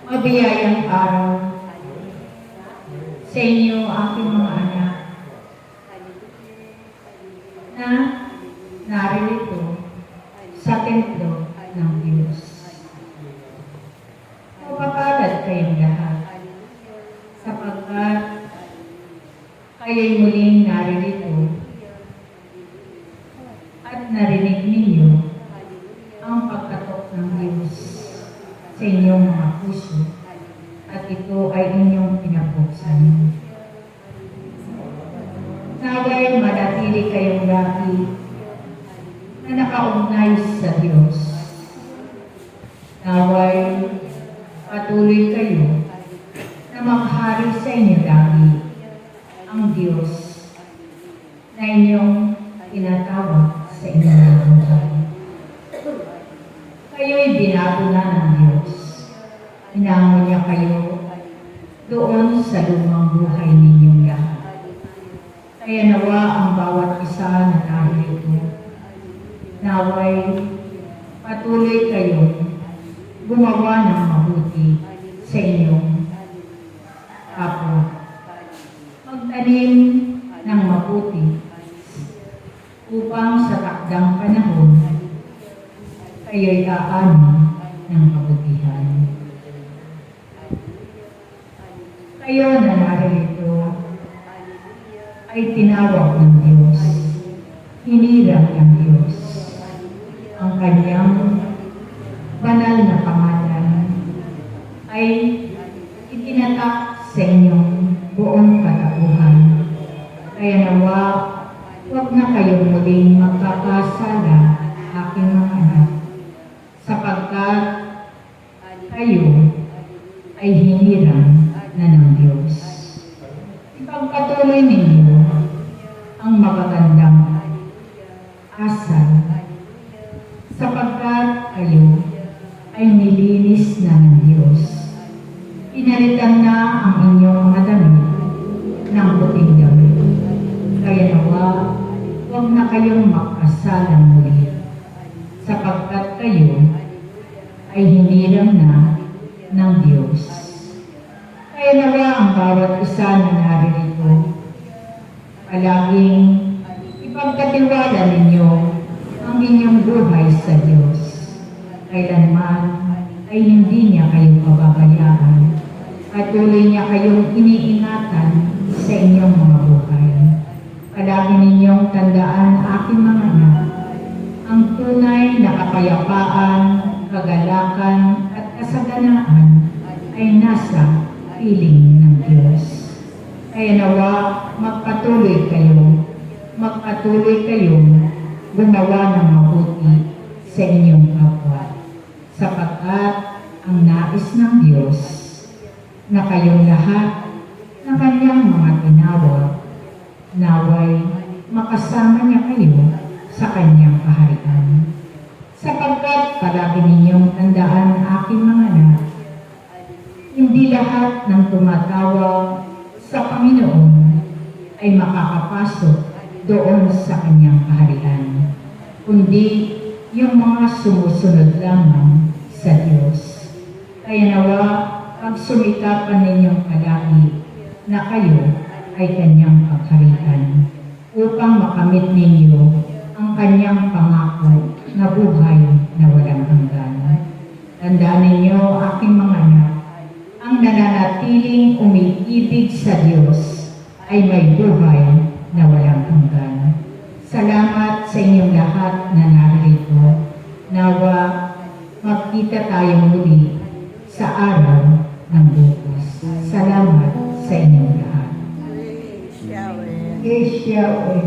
Mabiyayang araw sa inyo, aking mga anak, na naririto sa templo ng Diyos. Mapapalad kayong lahat, sapagkat kayo'y muling naririto at narinig ninyo ang pagkatok ng Diyos sa inyong mga puso, at ito ay inyong pinabuksan. Naway manatili kayong lagi na nakaugnay sa Diyos. Naway patuloy kayo na maghari sa inyo lagi ang Diyos na inyong tinatawag sa inyong buhay. Kayo'y binago na ng Diyos. Inango niya kayo doon sa lumang buhay ninyong lahat. Kaya nawa ang bawat isa na narito, naway patuloy kayo gumawa ng mabuti sa inyong kapwa. Magtanim ng mabuti upang sa takdang panahon kayo'y aani ng kabutihan. Kayo na narito ay tinawag ng Diyos, hinirang ng Diyos, ang kanyang banal na pangalan ay itinatak sa inyong buong katauhan. Kaya nawa, huwag na kayong muling magkakasala, aking mga anak, sapagkat kayo ay hinirang na ng Diyos. Ipagpatuloy ninyo ang magagandang asal sapagkat kayo ay nilinis na ng Diyos. Pinalitan na ang inyong mga damit ng puting damit. Kaya nawa, huwag na kayong magkasalang muli, sapagkat kayo ay hinirang na ng Diyos. Kaya nawa ang bawat isa na naririto, palaging ipagkatiwala ninyo ang inyong buhay sa Diyos. Kailanman ay hindi niya kayo pababayaan at tuloy niya kayong iniingatan sa inyong mga buhay. Palagi ninyong tandaan, aking mga anak, ang tunay na kapayapaan, kagalakan at kasaganaan ay nasa piling ng Diyos. Kaya nawa magpatuloy kayong gumawa ng mabuti sa inyong kapwa, sapagkat ang nais ng Diyos na kayong lahat na kanyang mga tinawag, naway makasama niya kayo sa kanyang kaharian. Sapagkat palagi ninyong tandaan, aking mga anak, hindi lahat ng tumatawag sa Panginoon ay makakapasok doon sa kanyang kaharian, kundi yung mga sumusunod lamang sa Diyos. Kaya nawa, pagsumikapan ninyong palagi na kayo ay kanyang pagharian upang makamit ninyo ang kanyang pangako na buhay na walang hanggan. Tandaan ninyo, aking mga anak, ang nananatiling umiibig sa Diyos ay may buhay na walang hanggan. Salamat sa inyong lahat na narito. Nawa magkita tayo muli sa araw ng bukas. Salamat sa inyong lahat.